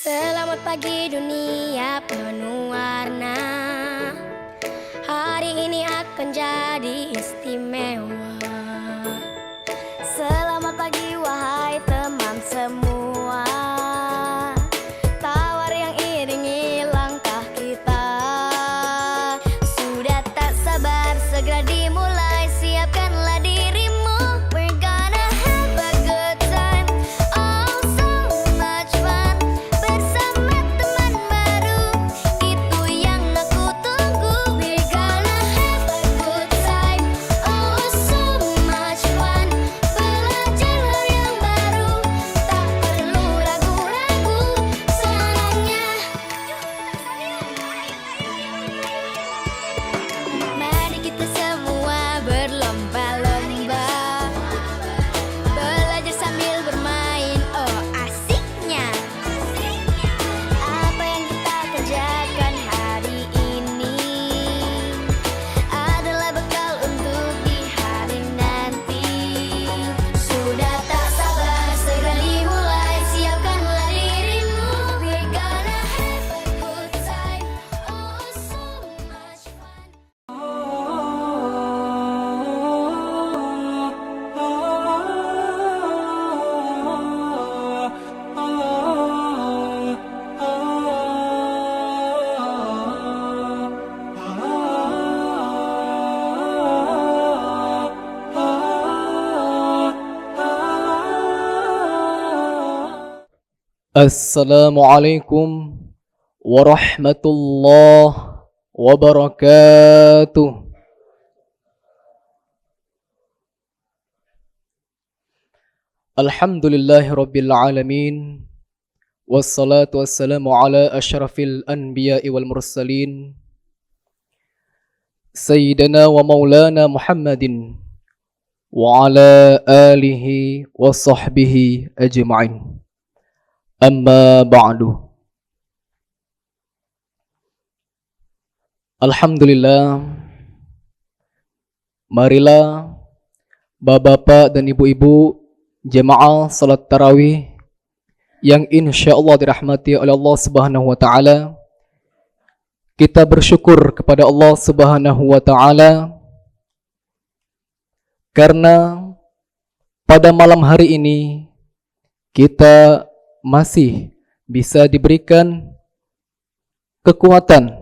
Selamat pagi dunia penuh warna. Hari ini akan jadi istimewa. Selamat pagi wahai teman semua. Tawar yang iringi langkah kita. Sudah tak sabar segera dimulai. Siapkanlah dirimu. We're gonna have a good time. Oh so much fun. Bersama teman baru. Itu yang aku tunggu. We're gonna have a good time. Oh so much fun. Belajar hal yang baru. Tak perlu ragu-ragu. Senangnya. Mari kita semua berlomba-lomba. Belajar sambil bermain, oh asiknya. Apa yang kita kerjakan hari ini adalah bekal untuk di hari nanti. Sudah tak sabar segera dimulai. Siapkanlah dirimu. We're gonna have a good time. Oh so much fun. Assalamualaikum warahmatullahi wabarakatuh. Alhamdulillahi rabbil alamin. Wassalatu wassalamu ala asyrafil anbiya'i wal mursalin Sayyidina wa maulana Muhammadin wa ala alihi wa sahbihi ajma'in. Amma ba'du. Alhamdulillah. Marilah bapak-bapak dan ibu-ibu jemaah salat tarawih yang insyaallah dirahmati oleh Allah Subhanahu wa taala. Kita bersyukur kepada Allah Subhanahu wa taala karena pada malam hari ini kita masih bisa diberikan kekuatan,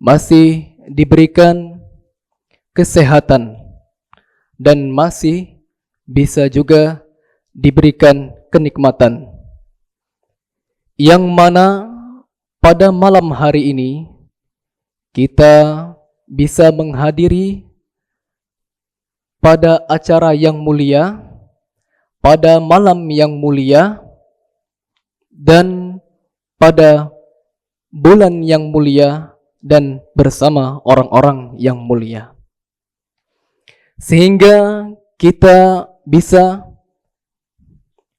masih diberikan kesehatan, dan masih bisa juga diberikan kenikmatan. Yang mana pada malam hari ini kita bisa menghadiri pada acara yang mulia, pada malam yang mulia, dan pada bulan yang mulia, dan bersama orang-orang yang mulia. Sehingga kita bisa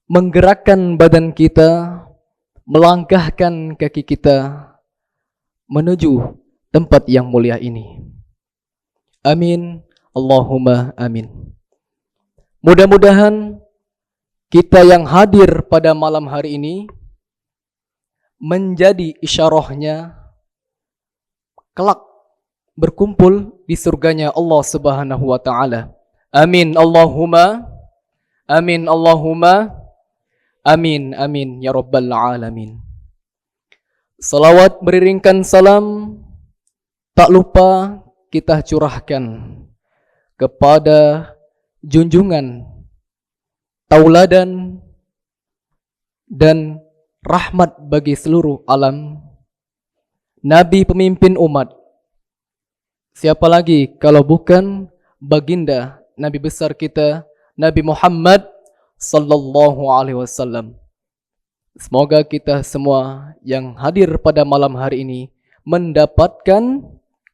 menggerakkan badan kita, melangkahkan kaki kita menuju tempat yang mulia ini. Amin, Allahumma amin. Mudah-mudahan kita yang hadir pada malam hari ini menjadi isyarahnya kelak berkumpul di surganya Allah Subhanahu wa taala. Amin Allahumma amin Allahumma amin amin ya rabbal alamin. Salawat beriringkan salam tak lupa kita curahkan kepada junjungan, tauladan, dan rahmat bagi seluruh alam, Nabi pemimpin umat. Siapa lagi kalau bukan baginda Nabi besar kita, Nabi Muhammad sallallahu alaihi wasallam. Semoga kita semua yang hadir pada malam hari ini mendapatkan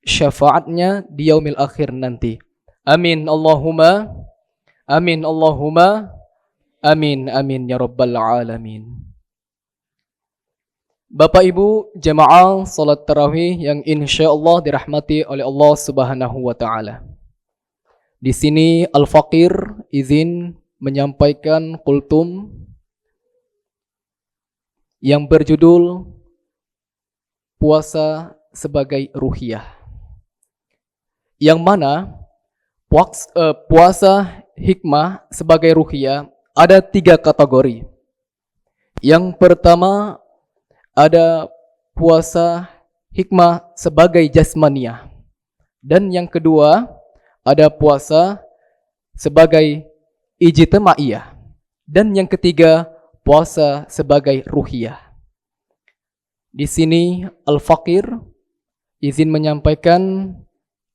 syafaatnya di yaumil akhir nanti. Amin Allahumma amin Allahumma amin amin ya rabbal alamin. Bapak Ibu jemaah salat tarawih yang insyaallah dirahmati oleh Allah Subhanahu wa taala. Di sini Al-Faqir izin menyampaikan kultum yang berjudul puasa sebagai ruhiyah. Yang mana puasa hikmah sebagai ruhiyah ada 3 kategori. Yang pertama ada puasa hikmah sebagai jasmaniyah. Dan yang kedua ada puasa sebagai ijtimaiyah. Dan yang ketiga puasa sebagai ruhiyah. Di sini Al-Faqir izin menyampaikan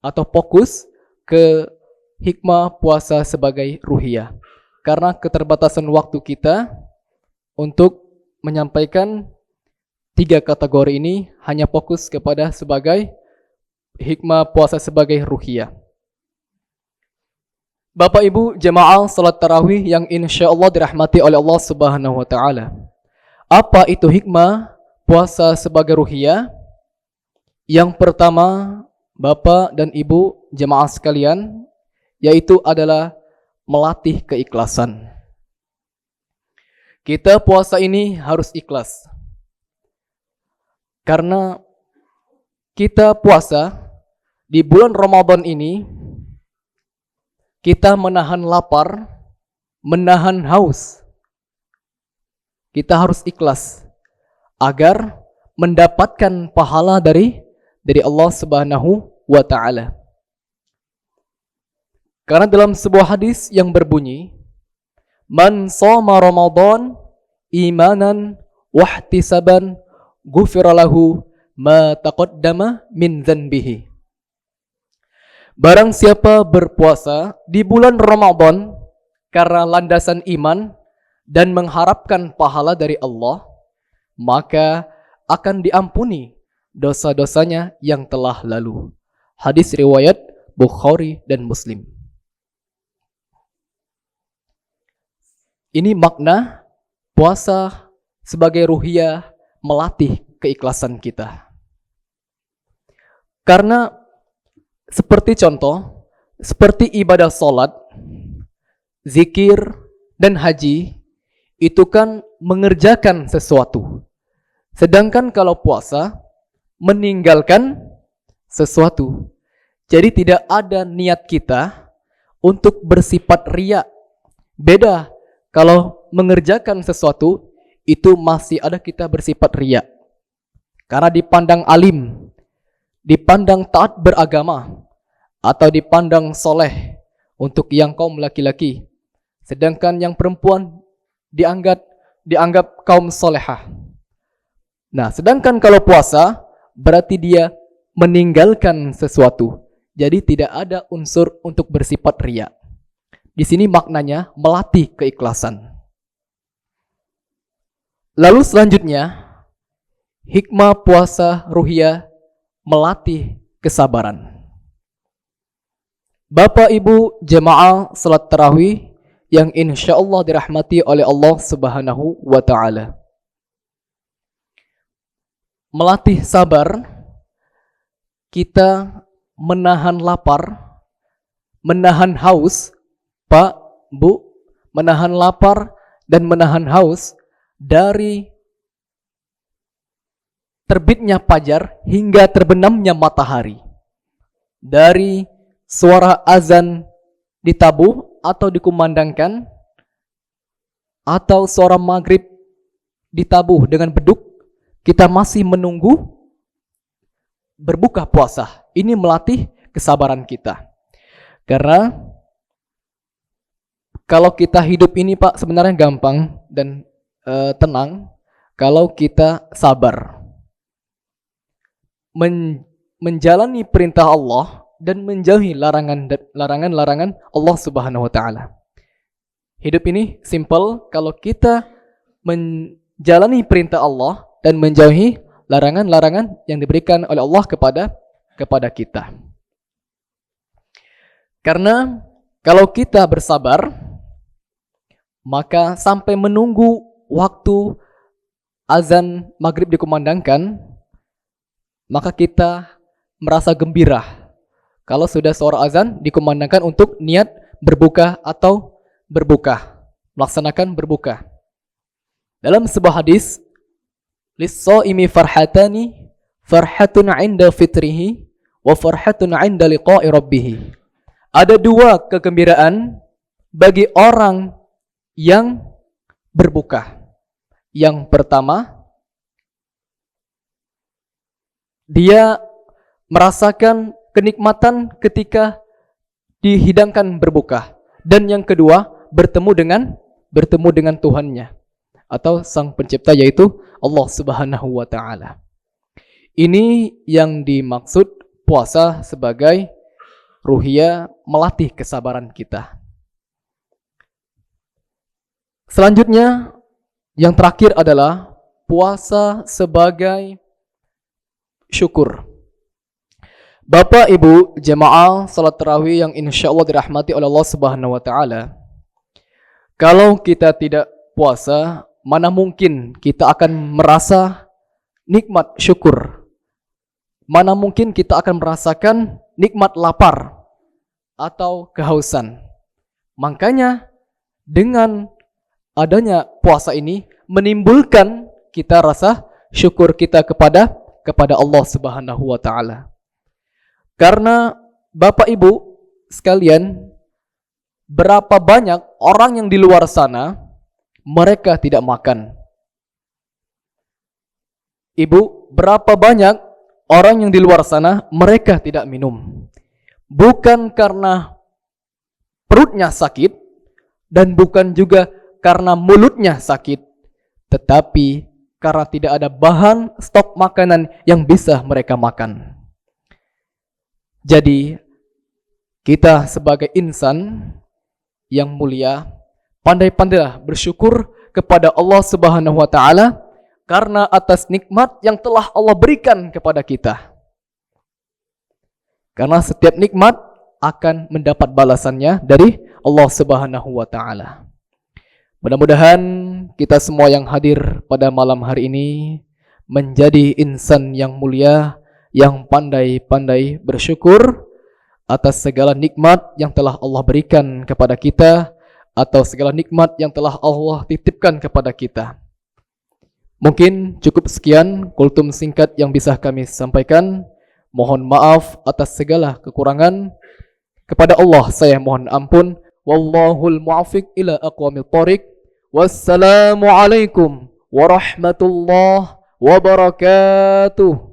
atau fokus ke hikmah puasa sebagai ruhiyah. Karena keterbatasan waktu kita untuk menyampaikan 3 kategori ini hanya fokus kepada sebagai hikmah puasa sebagai ruhiyah. Bapak Ibu jemaah salat tarawih yang insyaallah dirahmati oleh Allah Subhanahu wa taala. Apa itu hikmah puasa sebagai ruhiyah? Yang pertama, Bapak dan Ibu jemaah sekalian, yaitu adalah melatih keikhlasan. Kita puasa ini harus ikhlas. Karena kita puasa di bulan Ramadan ini, kita menahan lapar, menahan haus. Kita harus ikhlas agar mendapatkan pahala dari Allah Subhanahu wa taala. Karena dalam sebuah hadis yang berbunyi, "Man shoma Ramadan imanan wahtisaban ghufira lahu ma taqaddama min dzanbihi." Barang siapa berpuasa di bulan Ramadan karena landasan iman dan mengharapkan pahala dari Allah, maka akan diampuni dosa-dosanya yang telah lalu. Hadis riwayat Bukhari dan Muslim. Ini makna puasa sebagai ruhiyah, melatih keikhlasan kita. Karena seperti contoh, seperti ibadah salat, zikir, dan haji, itu kan mengerjakan sesuatu. Sedangkan kalau puasa, meninggalkan sesuatu. Jadi tidak ada niat kita untuk bersifat riya. Beda, kalau mengerjakan sesuatu, itu masih ada kita bersifat riya. Karena dipandang alim, dipandang taat beragama, atau dipandang soleh untuk yang kaum laki-laki, sedangkan yang perempuan dianggap kaum solehah. Nah, sedangkan kalau puasa berarti dia meninggalkan sesuatu, jadi tidak ada unsur untuk bersifat riya. Di sini maknanya melatih keikhlasan. Lalu selanjutnya, hikmah puasa ruhiyah melatih kesabaran. Bapak Ibu jemaah salat tarawih yang insyaallah dirahmati oleh Allah Subhanahu wa taala. Melatih sabar, kita menahan lapar, menahan haus, Pak, Bu, menahan lapar dan menahan haus dari terbitnya fajar hingga terbenamnya matahari. Dari suara azan ditabuh atau dikumandangkan, atau suara maghrib ditabuh dengan beduk, kita masih menunggu berbuka puasa. Ini melatih kesabaran kita. Karena kalau kita hidup ini Pak sebenarnya gampang dan tenang kalau kita sabar. Menjalani perintah Allah dan menjauhi larangan-larangan Allah Subhanahu wa taala. Hidup ini simple kalau kita menjalani perintah Allah dan menjauhi larangan-larangan yang diberikan oleh Allah kepada kita. Karena kalau kita bersabar, maka sampai menunggu waktu azan maghrib dikumandangkan, maka kita merasa gembira kalau sudah suara azan dikumandangkan untuk niat berbuka atau berbuka, melaksanakan berbuka. Dalam sebuah hadis lis-shaimi farhatani, farhatun 'inda fitrihi wa farhatun 'inda liqa'i rabbih. Ada dua kegembiraan bagi orang yang berbuka. Yang pertama, dia merasakan kenikmatan ketika dihidangkan berbuka. Dan yang kedua, bertemu dengan Tuhannya atau Sang Pencipta, yaitu Allah Subhanahu wa taala. Ini yang dimaksud puasa sebagai ruhiyah, melatih kesabaran kita. Selanjutnya, yang terakhir adalah puasa sebagai syukur. Bapak Ibu jemaah salat tarawih yang insyaallah dirahmati oleh Allah Subhanahu wa taala. Kalau kita tidak puasa, mana mungkin kita akan merasa nikmat syukur? Mana mungkin kita akan merasakan nikmat lapar atau kehausan? Makanya dengan adanya puasa ini menimbulkan kita rasa syukur kita kepada Allah Subhanahu wa taala. Karena Bapak Ibu sekalian, berapa banyak orang yang di luar sana mereka tidak makan. Ibu, berapa banyak orang yang di luar sana mereka tidak minum. Bukan karena perutnya sakit dan bukan juga karena mulutnya sakit, tetapi karena tidak ada bahan stok makanan yang bisa mereka makan. Jadi, kita sebagai insan yang mulia, pandai-pandailah bersyukur kepada Allah Subhanahu wa taala karena atas nikmat yang telah Allah berikan kepada kita. Karena setiap nikmat akan mendapat balasannya dari Allah Subhanahu wa taala. Mudah-mudahan kita semua yang hadir pada malam hari ini menjadi insan yang mulia, yang pandai-pandai bersyukur atas segala nikmat yang telah Allah berikan kepada kita, atau segala nikmat yang telah Allah titipkan kepada kita. Mungkin cukup sekian kultum singkat yang bisa kami sampaikan. Mohon maaf atas segala kekurangan. Kepada Allah saya mohon ampun. Wallahul mu'afiq ila aqwamil thoriq. Wassalamualaikum warahmatullahi wabarakatuh.